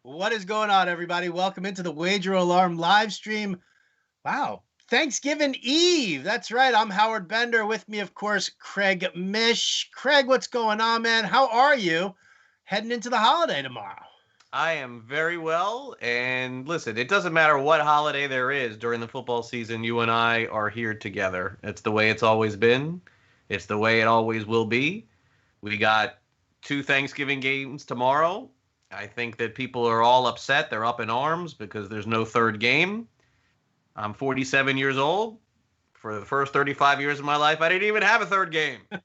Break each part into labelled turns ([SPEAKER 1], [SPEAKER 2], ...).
[SPEAKER 1] What is going on, everybody? Welcome into the Wager Alarm live stream. Wow, Thanksgiving Eve. That's right. I'm Howard Bender. With me, of course, Craig Mish. Craig, what's going on, man? How are you heading into the holiday tomorrow?
[SPEAKER 2] I am very well. And listen, it doesn't matter what holiday there is during the football season, you and I are here together. It's the way it's always been, it's the way it always will be. We got two Thanksgiving games tomorrow. I think that people are all upset. They're up in arms because there's no third game. I'm 47 years old. For the first 35 years of my life, I didn't even have a third game.
[SPEAKER 1] You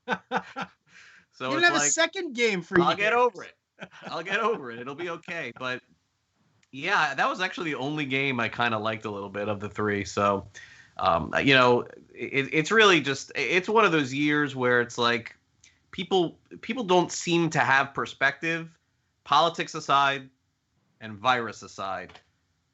[SPEAKER 2] So
[SPEAKER 1] didn't
[SPEAKER 2] it's
[SPEAKER 1] have a
[SPEAKER 2] like,
[SPEAKER 1] second game for
[SPEAKER 2] I'll
[SPEAKER 1] you.
[SPEAKER 2] get over it. I'll get over it. It'll be okay. But yeah, that was actually the only game I kind of liked a little bit of the three. So, it's really just it's one of those years where it's like people don't seem to have perspective, politics aside and virus aside.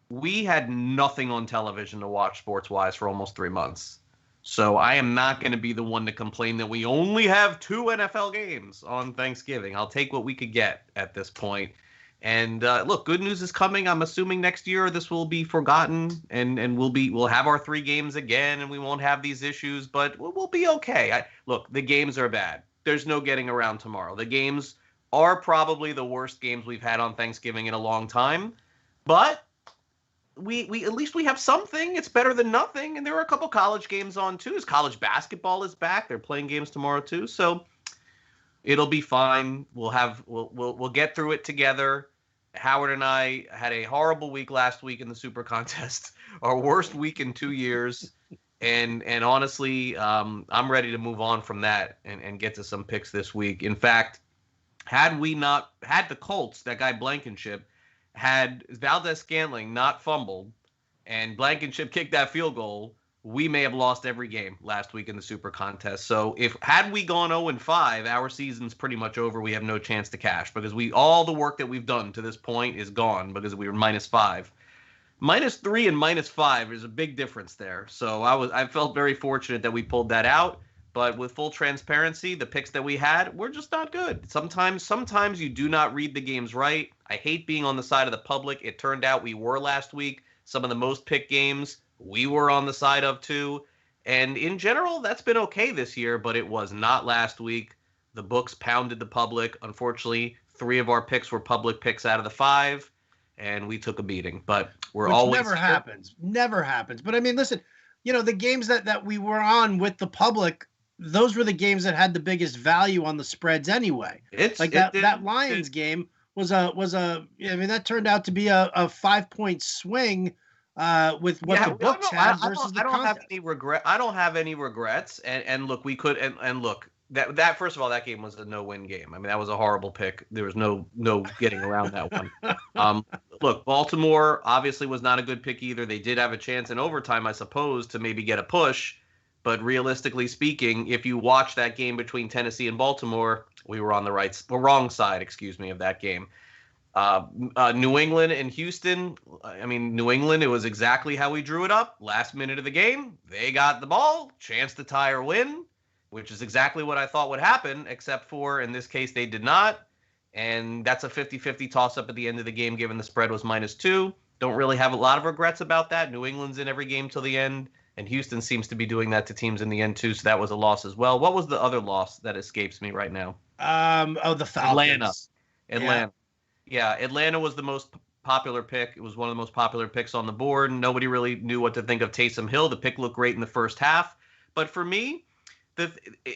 [SPEAKER 2] We had nothing on television to watch sports wise for almost 3 months. So I am not going to be the one to complain that we only have two NFL games on Thanksgiving. I'll take what we could get at this point. And look, good news is coming. I'm assuming next year this will be forgotten, and we'll have our three games again, and we won't have these issues. But we'll be okay. Look, the games are bad. There's no getting around tomorrow. The games are probably the worst games we've had on Thanksgiving in a long time. But we at least we have something. It's better than nothing. And there are a couple college games on too. As college basketball is back, they're playing games tomorrow too. So it'll be fine. We'll get through it together. Howard and I had a horrible week last week in the Super Contest, our worst week in 2 years. And honestly, I'm ready to move on from that and get to some picks this week. In fact, had we not had the Colts, that guy Blankenship, had Valdez-Scantling not fumbled and Blankenship kicked that field goal, we may have lost every game last week in the Super Contest. So if had we gone 0-5, our season's pretty much over. We have no chance to cash because all the work that we've done to this point is gone because we were -5. -3 and -5 is a big difference there. So I felt very fortunate that we pulled that out. But with full transparency, the picks that we had were just not good. Sometimes you do not read the games right. I hate being on the side of the public. It turned out we were last week. Some of the most picked games we were on the side of too. And in general, that's been okay this year, but it was not last week. The books pounded the public. Unfortunately, 3 of our picks were public picks out of the 5, and we took a beating. But we're
[SPEAKER 1] Which
[SPEAKER 2] always
[SPEAKER 1] never
[SPEAKER 2] here.
[SPEAKER 1] happens. Never happens. But I mean, listen, the games that we were on with the public, those were the games that had the biggest value on the spreads anyway. That Lions game was a I mean, that turned out to be a 5-point swing with what the books had versus the contest.
[SPEAKER 2] I don't have any regret. I don't have any regrets. And look, we could and look, that first of all, that game was a no-win game. I mean, that was a horrible pick. There was no getting around that one. Look, Baltimore obviously was not a good pick either. They did have a chance in overtime, I suppose, to maybe get a push. But realistically speaking, if you watch that game between Tennessee and Baltimore, we were on the wrong side, of that game. New England and Houston. I mean, New England, it was exactly how we drew it up. Last minute of the game, they got the ball, chance to tie or win, which is exactly what I thought would happen, except for in this case, they did not. And that's a 50-50 toss-up at the end of the game, given the spread was -2. Don't really have a lot of regrets about that. New England's in every game till the end. And Houston seems to be doing that to teams in the end, too. So that was a loss as well. What was the other loss that escapes me right now?
[SPEAKER 1] The Falcons.
[SPEAKER 2] Atlanta. Yeah, Atlanta was the most popular pick. It was one of the most popular picks on the board. Nobody really knew what to think of Taysom Hill. The pick looked great in the first half. But for me,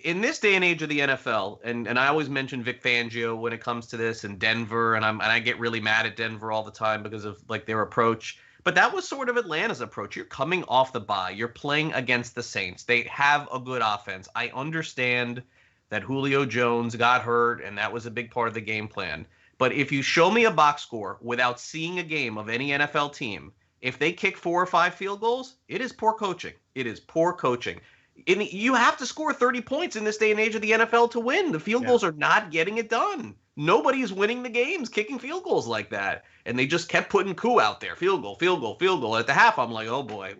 [SPEAKER 2] in this day and age of the NFL, and I always mention Vic Fangio when it comes to this, and Denver, and I get really mad at Denver all the time because of their approach. But that was sort of Atlanta's approach. You're coming off the bye. You're playing against the Saints. They have a good offense. I understand that Julio Jones got hurt, and that was a big part of the game plan. But if you show me a box score without seeing a game of any NFL team, if they kick 4 or 5 field goals, it is poor coaching. It is poor coaching. You have to score 30 points in this day and age of the NFL to win. The field goals are not getting it done. Nobody's winning the games kicking field goals like that. And they just kept putting coup out there. Field goal, field goal, field goal. At the half, I'm like, oh boy.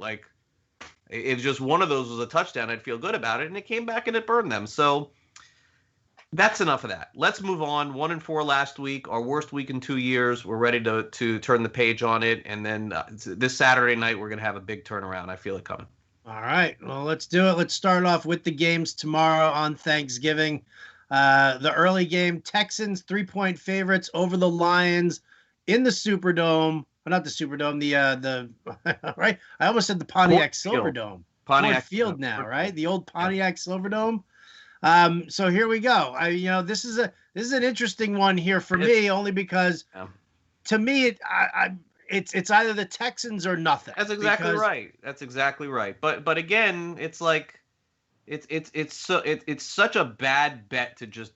[SPEAKER 2] If just one of those was a touchdown, I'd feel good about it. And it came back and it burned them. So That's enough of that. Let's move on. 1-4 last week, our worst week in 2 years. We're ready to turn the page on it, and then this Saturday night we're gonna have a big turnaround. I feel it coming.
[SPEAKER 1] All right, well, let's do it. Let's start off with the games tomorrow on Thanksgiving. The early game: Texans 3-point favorites over the Lions in the Superdome. Not the Superdome. The right. I almost said the Pontiac Silverdome. Pontiac Field now, right? The old Pontiac Silverdome. So here we go. This is an interesting one here for me, only because to me it's either the Texans or nothing.
[SPEAKER 2] That's exactly right. That's exactly right. But again, it's like it's such a bad bet to just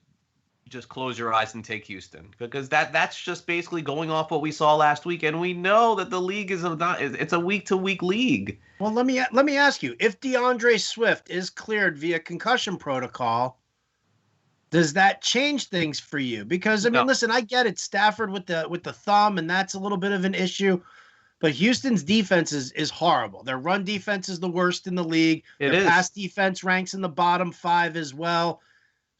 [SPEAKER 2] close your eyes and take Houston, because that's just basically going off what we saw last week, and we know that the league it's a week-to-week league.
[SPEAKER 1] Well, let me ask you, if DeAndre Swift is cleared via concussion protocol, does that change things for you? Because listen, I get it, Stafford with the thumb, and that's a little bit of an issue, but Houston's defense is horrible. Their run defense is the worst in the league. Their pass defense ranks in the bottom 5 as well.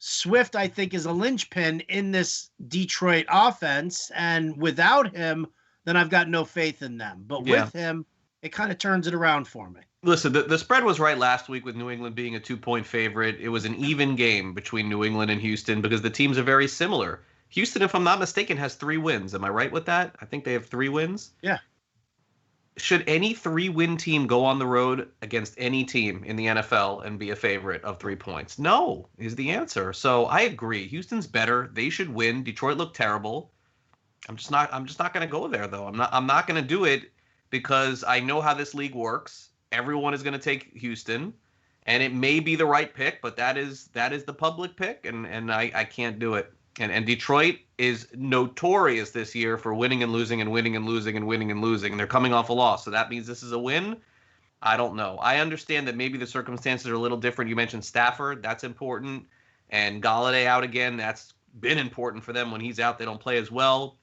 [SPEAKER 1] Swift, I think, is a linchpin in this Detroit offense, and without him, then I've got no faith in them. But with him, it kind of turns it around for me.
[SPEAKER 2] Listen, the spread was right last week with New England being a 2-point favorite. It was an even game between New England and Houston because the teams are very similar. Houston, if I'm not mistaken, has 3 wins. Am I right with that? I think they have 3 wins.
[SPEAKER 1] Yeah.
[SPEAKER 2] Should any 3-win team go on the road against any team in the NFL and be a favorite of 3 points? No, is the answer. So I agree. Houston's better. They should win. Detroit looked terrible. I'm just not going to go there though. I'm not going to do it because I know how this league works. Everyone is going to take Houston, and it may be the right pick, but that is the public pick, and I can't do it. And Detroit is notorious this year for winning and losing and winning and losing and winning and losing. And they're coming off a loss. So that means this is a win. I don't know. I understand that maybe the circumstances are a little different. You mentioned Stafford. That's important. And Galladay out again. That's been important for them. When he's out, they don't play as well.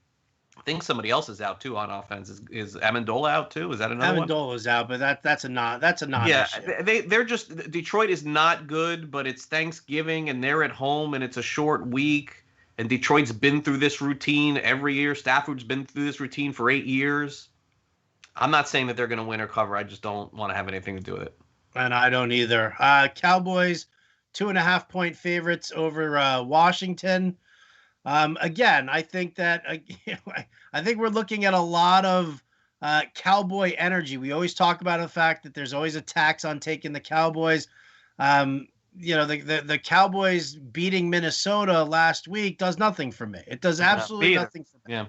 [SPEAKER 2] I think somebody else is out too on offense. Is Amendola out too? Is that another one?
[SPEAKER 1] Amendola's out, but that's a non-issue.
[SPEAKER 2] Yeah, they're just, Detroit is not good, but it's Thanksgiving and they're at home and it's a short week. And Detroit's been through this routine every year. Stafford's been through this routine for 8 years. I'm not saying that they're going to win or cover. I just don't want to have anything to do with it.
[SPEAKER 1] And I don't either. Cowboys, 2.5-point favorites over Washington. Again, I think that I think we're looking at a lot of Cowboy energy. We always talk about the fact that there's always a tax on taking the Cowboys. The Cowboys beating Minnesota last week does nothing for me. It does absolutely nothing for me.
[SPEAKER 2] Yeah.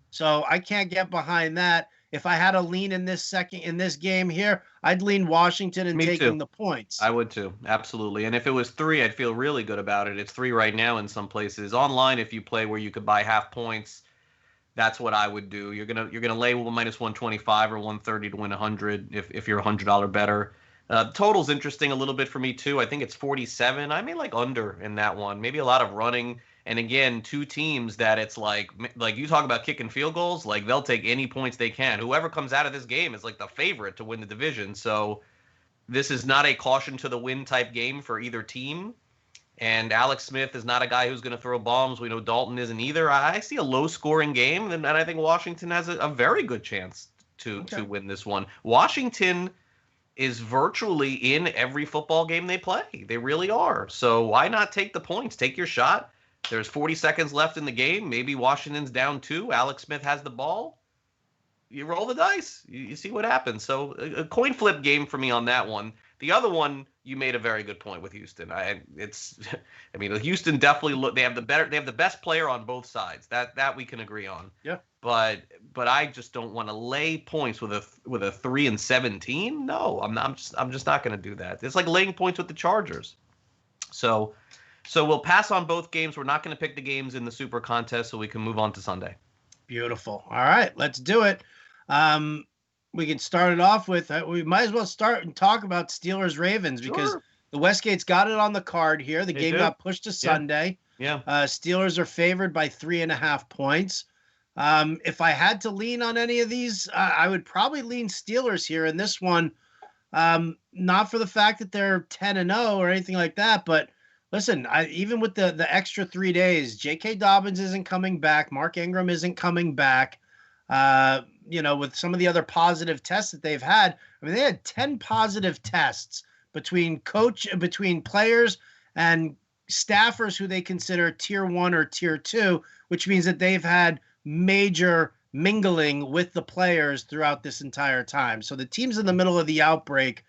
[SPEAKER 1] So I can't get behind that. If I had to lean in this game here, I'd lean Washington and taking the points.
[SPEAKER 2] I would too. Absolutely. And if it was 3, I'd feel really good about it. It's 3 right now in some places. Online, if you play where you could buy half points, that's what I would do. You're gonna lay minus 125 or 130 to win 100 if you're $100 better. Total's interesting a little bit for me too. I think it's 47. I mean, like under in that one. Maybe a lot of running. And again, 2 teams that it's like you talk about kicking field goals, like they'll take any points they can. Whoever comes out of this game is like the favorite to win the division. So this is not a caution to the win type game for either team. And Alex Smith is not a guy who's going to throw bombs. We know Dalton isn't either. I see a low scoring game, and I think Washington has a very good chance to win this one. Washington is virtually in every football game they play. They really are. So why not take the points? Take your shot. There's 40 seconds left in the game. Maybe Washington's down 2. Alex Smith has the ball. You roll the dice. You see what happens. So a coin flip game for me on that one. The other one, you made a very good point with Houston. Houston definitely they have the best player on both sides. That we can agree on.
[SPEAKER 1] Yeah.
[SPEAKER 2] But I just don't want to lay points with a 3-17. No, I'm just not going to do that. It's like laying points with the Chargers. So we'll pass on both games. We're not going to pick the games in the Super Contest, so we can move on to Sunday.
[SPEAKER 1] Beautiful. All right, let's do it. We can start it off with, we might as well start and talk about Steelers-Ravens because the Westgate's got it on the card here. The game got pushed to Sunday.
[SPEAKER 2] Yeah.
[SPEAKER 1] Steelers are favored by 3.5 points. If I had to lean on any of these, I would probably lean Steelers here in this one. Not for the fact that they're 10-0 or anything like that, but Listen, even with the extra 3 days, J.K. Dobbins isn't coming back. Mark Ingram isn't coming back. With some of the other positive tests that they've had, I mean, they had 10 positive tests between players and staffers who they consider tier 1 or tier 2, which means that they've had major mingling with the players throughout this entire time. So the team's in the middle of the outbreak.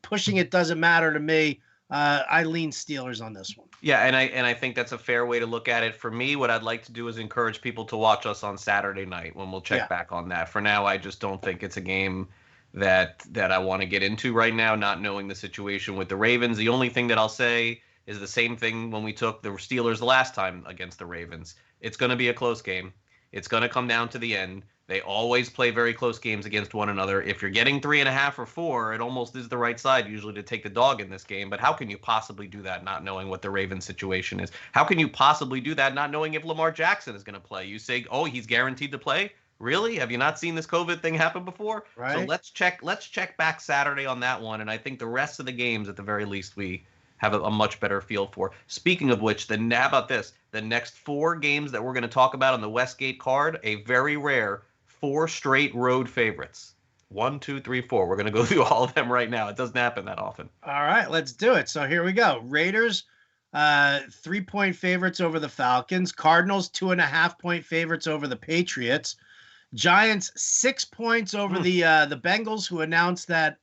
[SPEAKER 1] Pushing it doesn't matter to me. I lean Steelers on this one.
[SPEAKER 2] Yeah, and I think that's a fair way to look at it. For me, what I'd like to do is encourage people to watch us on Saturday night when we'll check back on that. For now, I just don't think it's a game that I want to get into right now, not knowing the situation with the Ravens. The only thing that I'll say is the same thing when we took the Steelers the last time against the Ravens. It's going to be a close game. It's going to come down to the end. They always play very close games against one another. If you're getting 3.5 or 4, it almost is the right side usually to take the dog in this game. But how can you possibly do that not knowing what the Ravens situation is? How can you possibly do that not knowing if Lamar Jackson is going to play? You say, oh, he's guaranteed to play? Really? Have you not seen this COVID thing happen before?
[SPEAKER 1] Right.
[SPEAKER 2] So let's check back Saturday on that one. And I think the rest of the games, at the very least, we have a much better feel for. Speaking of which, how about this? The next 4 games that we're going to talk about on the Westgate card, a very rare 4 straight road favorites. 1, 2, 3, 4. We're going to go through all of them right now. It doesn't happen that often.
[SPEAKER 1] All right, let's do it. So here we go. Raiders, 3-point favorites over the Falcons. Cardinals, 2.5-point favorites over the Patriots. Giants, 6 points over the Bengals, who announced that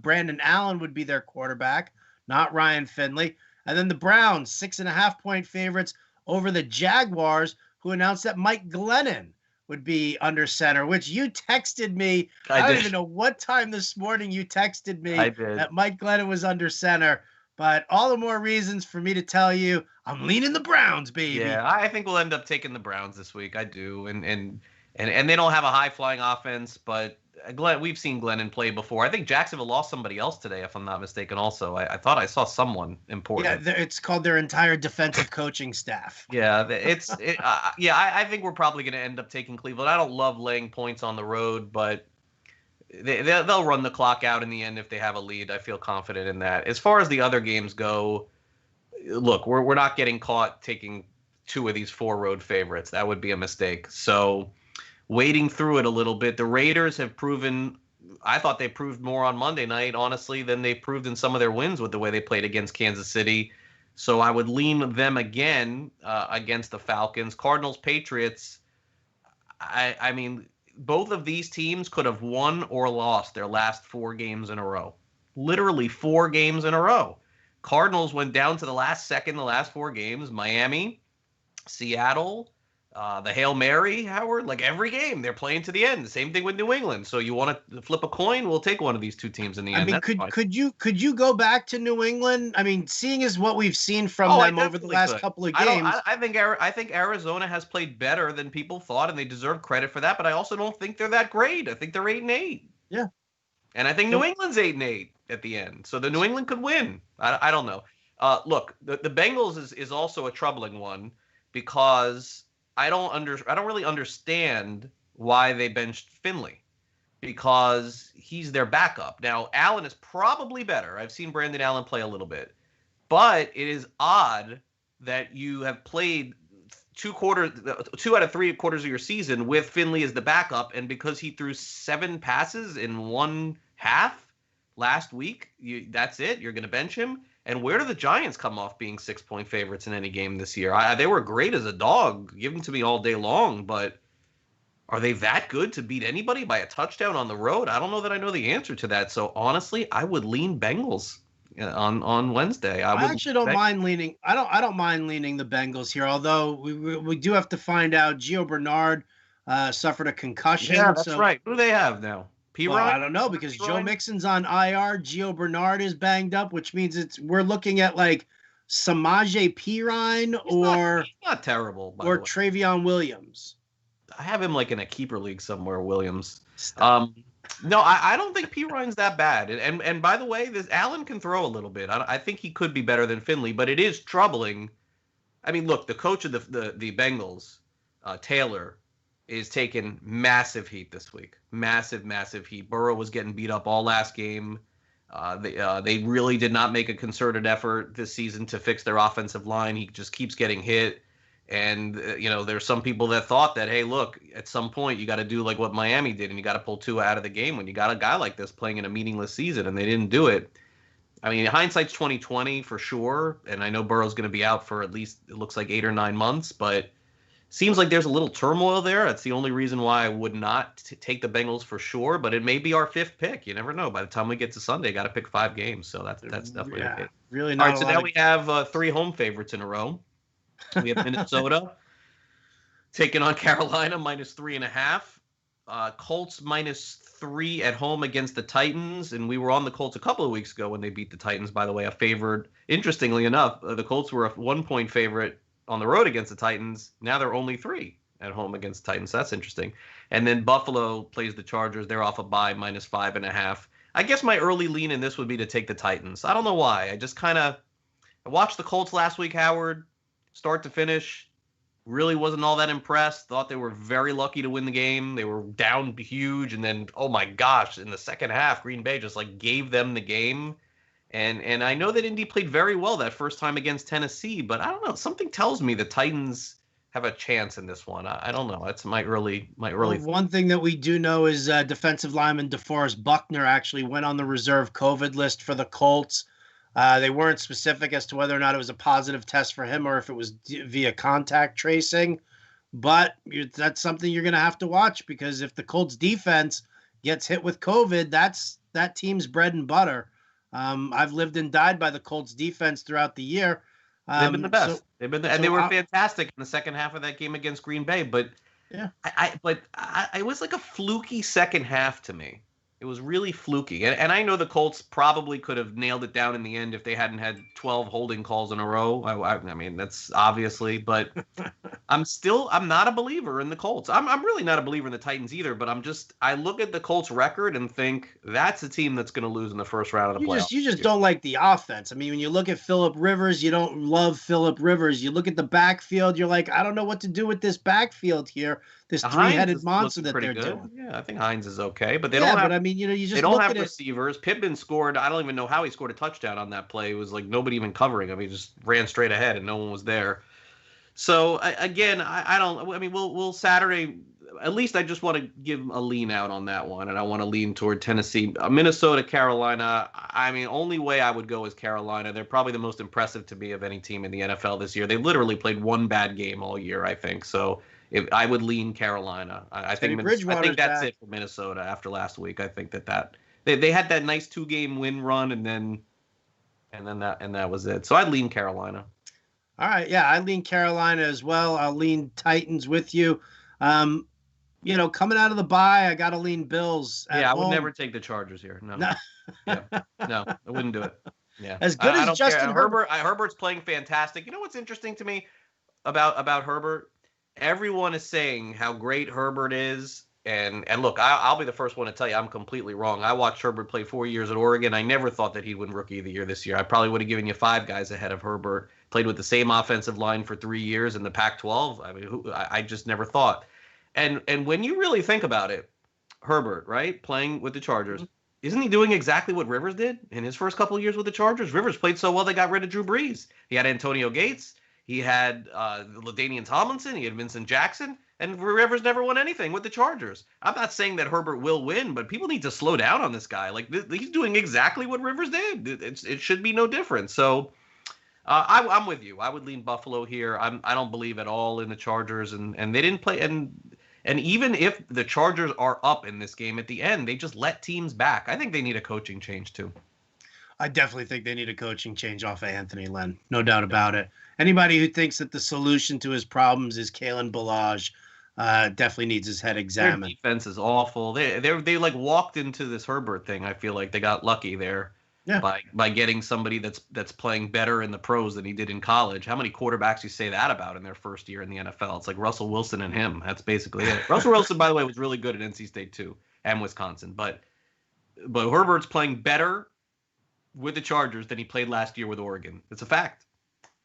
[SPEAKER 1] Brandon Allen would be their quarterback, not Ryan Finley. And then the Browns, 6.5-point favorites over the Jaguars, who announced that Mike Glennon would be under center, which you texted me. I don't even know what time this morning you texted me that Mike Glennon was under center. But all the more reasons for me to tell you I'm leaning the Browns, baby.
[SPEAKER 2] Yeah, I think we'll end up taking the Browns this week. I do. And they don't have a high-flying offense, but we've seen Glennon play before. I think Jacksonville lost somebody else today, if I'm not mistaken, also. I thought I saw someone important.
[SPEAKER 1] Yeah, it's called their entire defensive coaching staff.
[SPEAKER 2] Yeah, I think we're probably going to end up taking Cleveland. I don't love laying points on the road, but they'll run the clock out in the end if they have a lead. I feel confident in that. As far as the other games go, look, we're not getting caught taking 2 of these 4 road favorites. That would be a mistake. So wading through it a little bit, the Raiders have proven, I thought they proved more on Monday night, honestly, than they proved in some of their wins with the way they played against Kansas City. So I would lean them again against the Falcons. Cardinals, Patriots, I mean, both of these teams could have won or lost their last 4 games in a row. Literally 4 games in a row. Cardinals went down to the last second the last 4 games. Miami, Seattle, the Hail Mary, Howard, like every game they're playing to the end. The same thing with New England. So you want to flip a coin? We'll take one of these 2 teams in the end.
[SPEAKER 1] I mean, could you go back to New England? I mean, seeing as what we've seen from them over the last couple of games.
[SPEAKER 2] I think Arizona has played better than people thought, and they deserve credit for that. But I also don't think they're that great. I think they're 8-8.
[SPEAKER 1] Yeah,
[SPEAKER 2] and I think New England's 8-8 at the end. So the New England could win. I don't know. Look, the Bengals is also a troubling one because I don't really understand why they benched Finley, because he's their backup. Now, Allen is probably better. I've seen Brandon Allen play a little bit. But it is odd that you have played 2 out of 3 quarters of your season with Finley as the backup, and because he threw 7 passes in 1 half last week, that's it? You're going to bench him? And where do the Giants come off being 6-point favorites in any game this year? They were great as a dog. Give them to me all day long, but are they that good to beat anybody by a touchdown on the road? I don't know that I know the answer to that. So honestly, I would lean Bengals on Wednesday.
[SPEAKER 1] I actually don't mind leaning. I don't mind leaning the Bengals here. Although we do have to find out. Gio Bernard suffered a concussion.
[SPEAKER 2] Yeah, that's right. Who do they have now?
[SPEAKER 1] Well, I don't know, because Joe Mixon's on IR. Gio Bernard is banged up, which means we're looking at like Samaje Perine
[SPEAKER 2] he's not terrible,
[SPEAKER 1] or Travion Williams.
[SPEAKER 2] I have him like in a keeper league somewhere, Williams. No, I don't think Perine's that bad. And by the way, this Allen can throw a little bit. I think he could be better than Finley, but it is troubling. I mean, look, the coach of the Bengals, Taylor, is taking massive heat this week. Massive heat. Burrow was getting beat up all last game. They really did not make a concerted effort this season to fix their offensive line. He just keeps getting hit. And, there's some people that thought that, hey, look, at some point you got to do like what Miami did, and you got to pull Tua out of the game when you got a guy like this playing in a meaningless season, and they didn't do it. I mean, hindsight's 2020 for sure, and I know Burrow's going to be out for at least, it looks like 8 or 9 months, but seems like there's a little turmoil there. That's the only reason why I would not take the Bengals for sure, but it may be our 5th pick. You never know. By the time we get to Sunday, got to pick 5 games, so that's definitely a pick.
[SPEAKER 1] Really not.
[SPEAKER 2] All right, so now we have 3 home favorites in a row. We have Minnesota taking on Carolina -3.5. Colts -3 at home against the Titans. And we were on the Colts a couple of weeks ago when they beat the Titans, by the way, a favored. Interestingly enough, the Colts were a 1-point favorite on the road against the Titans. Now they're only 3 at home against the Titans. That's interesting. And then Buffalo plays the Chargers. They're off a bye -5.5. I guess my early lean in this would be to take the Titans. I don't know why. I just I watched the Colts last week, Howard. Start to finish, really wasn't all that impressed. Thought they were very lucky to win the game. They were down huge, and then, oh my gosh, in the second half, Green Bay just gave them the game. And I know that Indy played very well that first time against Tennessee, but I don't know. Something tells me the Titans have a chance in this one. I don't know. That's my early. Well,
[SPEAKER 1] one thing that we do know is defensive lineman DeForest Buckner actually went on the reserve COVID list for the Colts. They weren't specific as to whether or not it was a positive test for him or if it was via contact tracing. But that's something you're going to have to watch, because if the Colts defense gets hit with COVID, that's that team's bread and butter. I've lived and died by the Colts defense throughout the year.
[SPEAKER 2] They've been the best. They were fantastic in the second half of that game against Green Bay. But
[SPEAKER 1] yeah,
[SPEAKER 2] it was like a fluky second half to me. It was really fluky. And I know the Colts probably could have nailed it down in the end if they hadn't had 12 holding calls in a row. I mean, that's obviously, but I'm not a believer in the Colts. I'm really not a believer in the Titans either, but I look at the Colts record and think that's a team that's going to lose in the first round of the playoffs.
[SPEAKER 1] You just don't like the offense. I mean, when you look at Phillip Rivers, you don't love Phillip Rivers. You look at the backfield, you're like, I don't know what to do with this backfield here. This three-headed monster that they're doing.
[SPEAKER 2] Yeah, I think Hines is okay, but they don't have.
[SPEAKER 1] But I mean, you just
[SPEAKER 2] they don't have receivers. Pittman scored. I don't even know how he scored a touchdown on that play. It was like nobody even covering him. He just ran straight ahead, and no one was there. So again, I don't. I mean, we'll Saturday. At least I just want to give a lean out on that one, and I want to lean toward Tennessee, Minnesota, Carolina. I mean, only way I would go is Carolina. They're probably the most impressive to me of any team in the NFL this year. They literally played one bad game all year, I think. So. I would lean Carolina. I think that's it for Minnesota after last week. I think that they had that nice 2-game win run, and then that was it. So I'd lean Carolina.
[SPEAKER 1] All right, yeah, I lean Carolina as well. I'll lean Titans with you. Coming out of the bye, I got to lean Bills.
[SPEAKER 2] I would never take the Chargers here. No, no, I wouldn't do it. Yeah,
[SPEAKER 1] as good as Justin
[SPEAKER 2] Herbert. Herbert's playing fantastic. You know what's interesting to me about Herbert? Everyone is saying how great Herbert is. And look, I'll be the first one to tell you I'm completely wrong. I watched Herbert play 4 years at Oregon. I never thought that he'd win Rookie of the Year this year. I probably would have given you 5 guys ahead of Herbert. Played with the same offensive line for 3 years in the Pac-12. I mean, I just never thought. And when you really think about it, Herbert, right, playing with the Chargers, isn't he doing exactly what Rivers did in his first couple of years with the Chargers? Rivers played so well they got rid of Drew Brees. He had Antonio Gates. He had LaDainian Tomlinson. He had Vincent Jackson. And Rivers never won anything with the Chargers. I'm not saying that Herbert will win, but people need to slow down on this guy. Like, he's doing exactly what Rivers did. It should be no different. So I'm with you. I would lean Buffalo here. I don't believe at all in the Chargers. And they didn't play. And even if the Chargers are up in this game at the end, they just let teams back. I think they need a coaching change, too.
[SPEAKER 1] I definitely think they need a coaching change off of Anthony Lynn. No doubt about it. Anybody who thinks that the solution to his problems is Kalen Ballage definitely needs his head examined.
[SPEAKER 2] Their defense is awful. They like walked into this Herbert thing. I feel like they got lucky there by getting somebody that's playing better in the pros than he did in college. How many quarterbacks you say that about in their first year in the NFL? It's like Russell Wilson and him. That's basically it. Russell Wilson, by the way, was really good at NC State too and Wisconsin. But Herbert's playing better with the Chargers than he played last year with Oregon. It's a fact.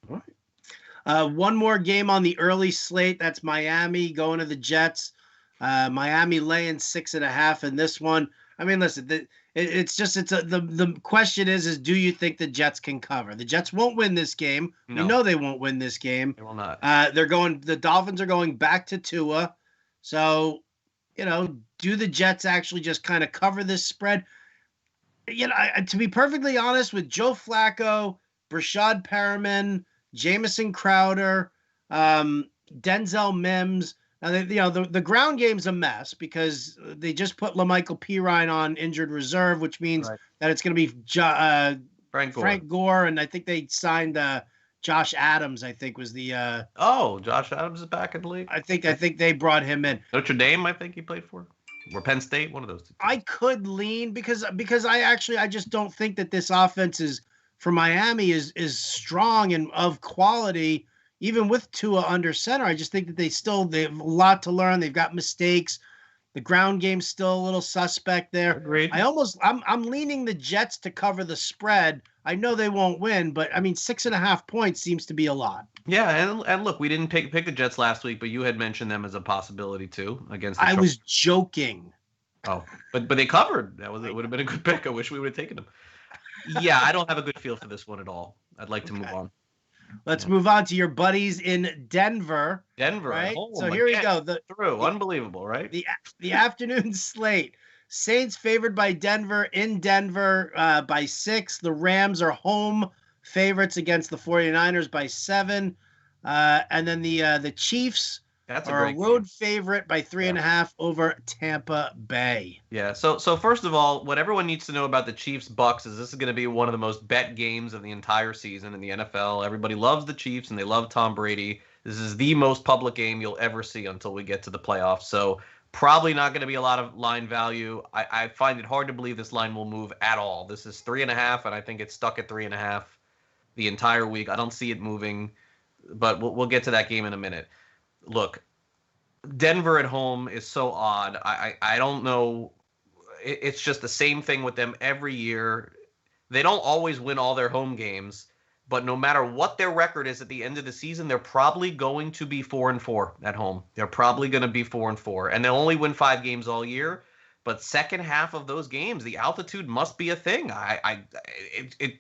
[SPEAKER 1] All right. One more game on the early slate. That's Miami going to the Jets. Miami laying 6.5 in this one. I mean, listen, The question is do you think the Jets can cover? The Jets won't win this game.
[SPEAKER 2] No.
[SPEAKER 1] We know they won't win this game.
[SPEAKER 2] They will not.
[SPEAKER 1] The Dolphins are going back to Tua. So, do the Jets actually just kind of cover this spread? To be perfectly honest, with Joe Flacco, Brashad Perriman, Jamison Crowder, Denzel Mims. The ground game's a mess because they just put LaMichael Pirine on injured reserve, which means that it's going to be Frank Gore, and I think they signed Josh Adams. I think was the.
[SPEAKER 2] Josh Adams is back in the league.
[SPEAKER 1] I think they brought him in.
[SPEAKER 2] Notre Dame, I think he played for, or Penn State, one of those two.
[SPEAKER 1] I could lean because I just don't think that this offense is for Miami is strong and of quality. Even with Tua under center, I just think that they have a lot to learn. They've got mistakes. The ground game's still a little suspect there.
[SPEAKER 2] Agreed.
[SPEAKER 1] I'm leaning the Jets to cover the spread. I know they won't win, but 6.5 points seems to be a lot.
[SPEAKER 2] Yeah, and look, we didn't pick the Jets last week, but you had mentioned them as a possibility too against.
[SPEAKER 1] I was joking.
[SPEAKER 2] Oh, but they covered. It would have been a good pick. I wish we would have taken them. Yeah, I don't have a good feel for this one at all. I'd like to move on.
[SPEAKER 1] Let's move on to your buddies in Denver.
[SPEAKER 2] Right?
[SPEAKER 1] So here we go.
[SPEAKER 2] Unbelievable, right?
[SPEAKER 1] The afternoon slate. Saints favored by Denver in Denver by 6. The Rams are home favorites against the 49ers by 7. And then the Chiefs are a road favorite by 3.5 over Tampa Bay.
[SPEAKER 2] Yeah. So first of all, what everyone needs to know about the Chiefs Bucks is this is going to be one of the most bet games of the entire season in the NFL. Everybody loves the Chiefs and they love Tom Brady. This is the most public game you'll ever see until we get to the playoffs. So probably not going to be a lot of line value. I find it hard to believe this line will move at all. This is 3.5, and I think it's stuck at 3.5 the entire week. I don't see it moving, but we'll get to that game in a minute. Look, Denver at home is so odd. I don't know. It's just the same thing with them every year. They don't always win all their home games, but no matter what their record is at the end of the season, they're probably going to be 4-4 at home. They're probably going to be 4-4, and they'll only win 5 games all year. But second half of those games, the altitude must be a thing.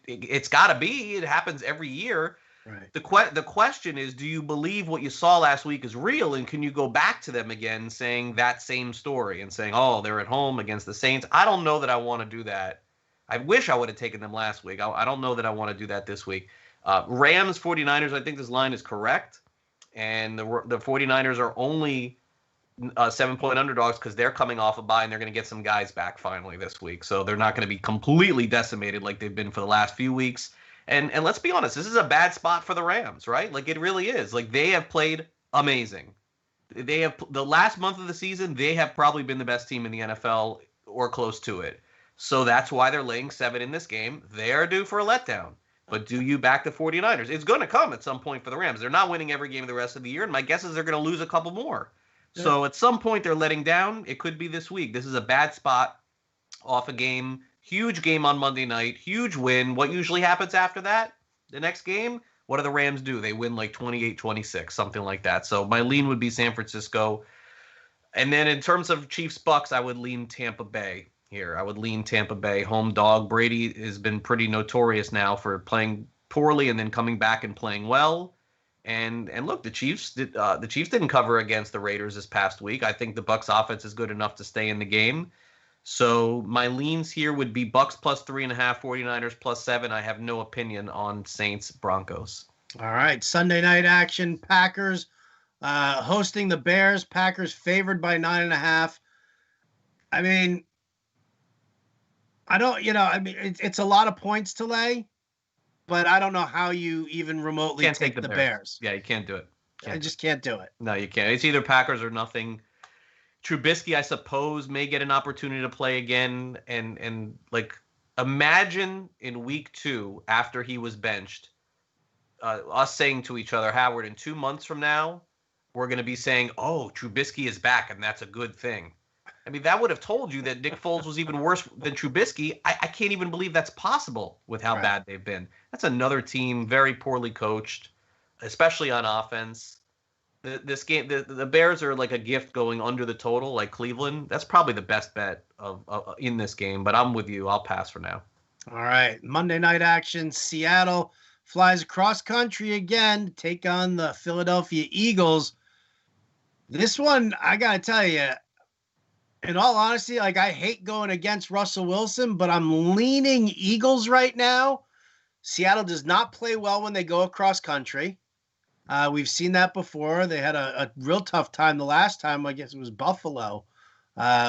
[SPEAKER 2] It's got to be. It happens every year.
[SPEAKER 1] Right.
[SPEAKER 2] The question is, do you believe what you saw last week is real, and can you go back to them again saying that same story and saying, oh, they're at home against the Saints? I don't know that I want to do that. I wish I would have taken them last week. I don't know that I want to do that this week. Rams, 49ers, I think this line is correct, and the 49ers are only 7-point underdogs because they're coming off a bye and they're going to get some guys back finally this week, so they're not going to be completely decimated like they've been for the last few weeks. And let's be honest, this is a bad spot for the Rams, right? Like, it really is. Like, they have played amazing. They have the last month of the season, they have probably been the best team in the NFL or close to it. So that's why they're laying 7 in this game. They are due for a letdown. But do you back the 49ers? It's going to come at some point for the Rams. They're not winning every game of the rest of the year, and my guess is they're going to lose a couple more. Yeah. So at some point they're letting down. It could be this week. This is a bad spot off a game. Huge game on Monday night. Huge win. What usually happens after that? The next game? What do the Rams do? They win like 28-26, something like that. So my lean would be San Francisco. And then in terms of Chiefs-Bucks, I would lean Tampa Bay here. I would lean Tampa Bay. Home dog. Brady has been pretty notorious now for playing poorly and then coming back and playing well. And look, the Chiefs didn't cover against the Raiders this past week. I think the Bucks offense is good enough to stay in the game. So my leans here would be Bucks plus 3.5, 49ers plus 7. I have no opinion on Saints Broncos.
[SPEAKER 1] All right, Sunday night action. Packers hosting the Bears. Packers favored by 9.5. I mean, it's a lot of points to lay, but I don't know how you even remotely take the Bears.
[SPEAKER 2] Yeah, you can't do it.
[SPEAKER 1] I just can't do it.
[SPEAKER 2] No, you can't. It's either Packers or nothing. Trubisky, I suppose, may get an opportunity to play again, and like, imagine in week 2 after he was benched, us saying to each other, Howard, in 2 months from now, we're going to be saying, oh, Trubisky is back, and that's a good thing. I mean, that would have told you that Nick Foles was even worse than Trubisky. I can't even believe that's possible with how bad they've been. That's another team very poorly coached, especially on offense. This game, the Bears are like a gift going under the total, like Cleveland. That's probably the best bet of in this game. But I'm with you. I'll pass for now.
[SPEAKER 1] All right, Monday night action. Seattle flies across country again to take on the Philadelphia Eagles. This one, I gotta tell you, in all honesty, like I hate going against Russell Wilson, but I'm leaning Eagles right now. Seattle does not play well when they go across country. We've seen that before. They had a real tough time the last time. I guess it was Buffalo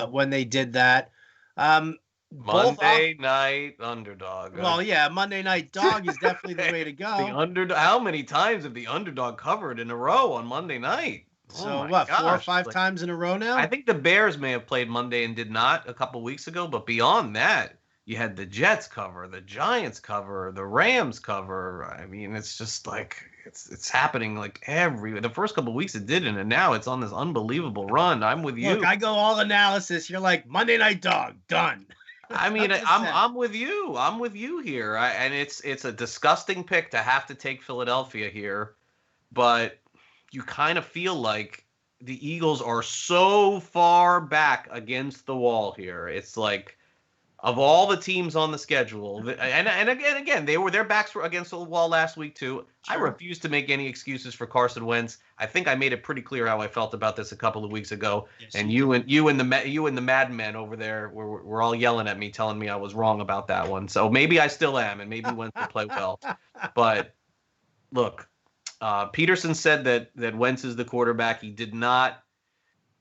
[SPEAKER 1] when they did that.
[SPEAKER 2] Monday night underdog.
[SPEAKER 1] Well, yeah, Monday night dog is definitely the way to go.
[SPEAKER 2] The underdog. How many times have the underdog covered in a row on Monday night?
[SPEAKER 1] So what, gosh. 4 or 5 times in a row now?
[SPEAKER 2] I think the Bears may have played Monday and did not a couple weeks ago, but beyond that, you had the Jets cover, the Giants cover, the Rams cover. I mean, it's just like it's happening like the first couple of weeks it didn't, and now it's on this unbelievable run. I'm with you.
[SPEAKER 1] Look, I go all analysis. You're like Monday night dog, done.
[SPEAKER 2] I mean, I'm with you. I'm with you here. And it's a disgusting pick to have to take Philadelphia here, but you kind of feel like the Eagles are so far back against the wall here. It's like, of all the teams on the schedule, and again, their backs were against the wall last week too. Sure. I refuse to make any excuses for Carson Wentz. I think I made it pretty clear how I felt about this a couple of weeks ago. Yes, and you and the madmen over there were all yelling at me, telling me I was wrong about that one. So maybe I still am, and maybe Wentz will play well. But look, Peterson said that Wentz is the quarterback. He did not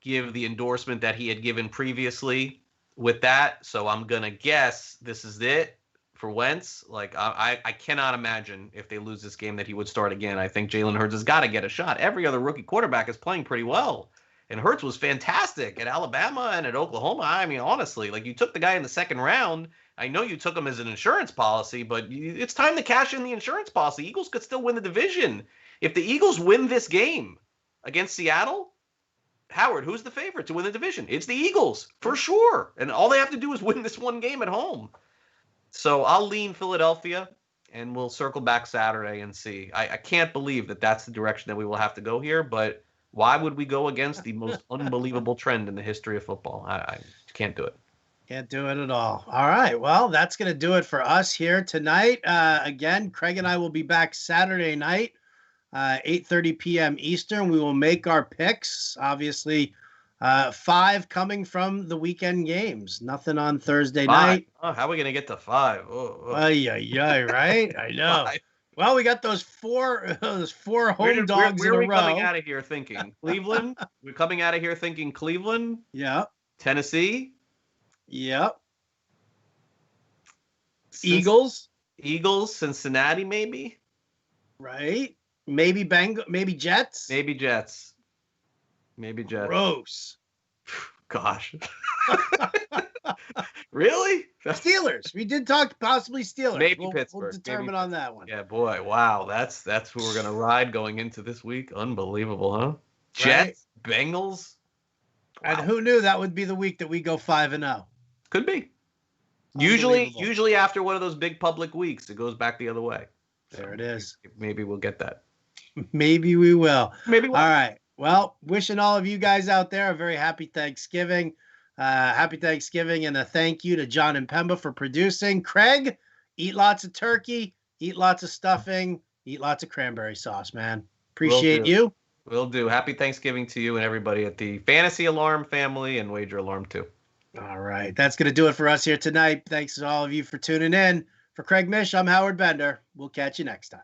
[SPEAKER 2] give the endorsement that he had given previously with that, so I'm gonna guess this is it for Wentz. Like I cannot imagine if they lose this game that he would start again. I think Jalen Hurts has got to get a shot. Every other rookie quarterback is playing pretty well, and Hurts was fantastic at Alabama and at Oklahoma. I mean, honestly, like you took the guy in the second round. I know you took him as an insurance policy, but it's time to cash in the insurance policy. Eagles could still win the division. If the Eagles win this game against Seattle, Howard, who's the favorite to win the division? It's the Eagles, for sure. And all they have to do is win this one game at home. So I'll lean Philadelphia, and we'll circle back Saturday and see. I can't believe that that's the direction that we will have to go here, but why would we go against the most unbelievable trend in the history of football? I can't do it.
[SPEAKER 1] Can't do it at all. All right. Well, that's going to do it for us here tonight. Again, Craig and I will be back Saturday night. 8:30 p.m. Eastern. We will make our picks. Obviously, 5 coming from the weekend games. Nothing on Thursday night.
[SPEAKER 2] Oh, how are we going to get to 5?
[SPEAKER 1] Right? I know. 5. Well, we got those four home dogs
[SPEAKER 2] where
[SPEAKER 1] in a row.
[SPEAKER 2] Where are we coming out of here thinking? Cleveland? We're coming out of here thinking Cleveland?
[SPEAKER 1] Yeah.
[SPEAKER 2] Tennessee?
[SPEAKER 1] Yep. Eagles?
[SPEAKER 2] Cincinnati, maybe?
[SPEAKER 1] Right. Maybe Jets.
[SPEAKER 2] Maybe Jets.
[SPEAKER 1] Gross.
[SPEAKER 2] Gosh. Really?
[SPEAKER 1] Steelers. We did talk possibly Steelers.
[SPEAKER 2] Maybe Pittsburgh.
[SPEAKER 1] We'll determine on that one.
[SPEAKER 2] Yeah, boy. Wow. That's who we're gonna ride going into this week. Unbelievable, huh? Jets, right. Bengals. Wow.
[SPEAKER 1] And who knew that would be the week that we go 5-0?
[SPEAKER 2] Could be. Usually after one of those big public weeks, it goes back the other way.
[SPEAKER 1] There it is.
[SPEAKER 2] Maybe we'll get that.
[SPEAKER 1] Maybe we will.
[SPEAKER 2] Maybe we'll.
[SPEAKER 1] All right. Well, wishing all of you guys out there a very happy Thanksgiving. Happy Thanksgiving, and a thank you to John and Pemba for producing. Craig, eat lots of turkey, eat lots of stuffing, eat lots of cranberry sauce, man. Appreciate you.
[SPEAKER 2] Will do. Happy Thanksgiving to you and everybody at the Fantasy Alarm family and Wager Alarm too.
[SPEAKER 1] All right. That's going to do it for us here tonight. Thanks to all of you for tuning in. For Craig Mish, I'm Howard Bender. We'll catch you next time.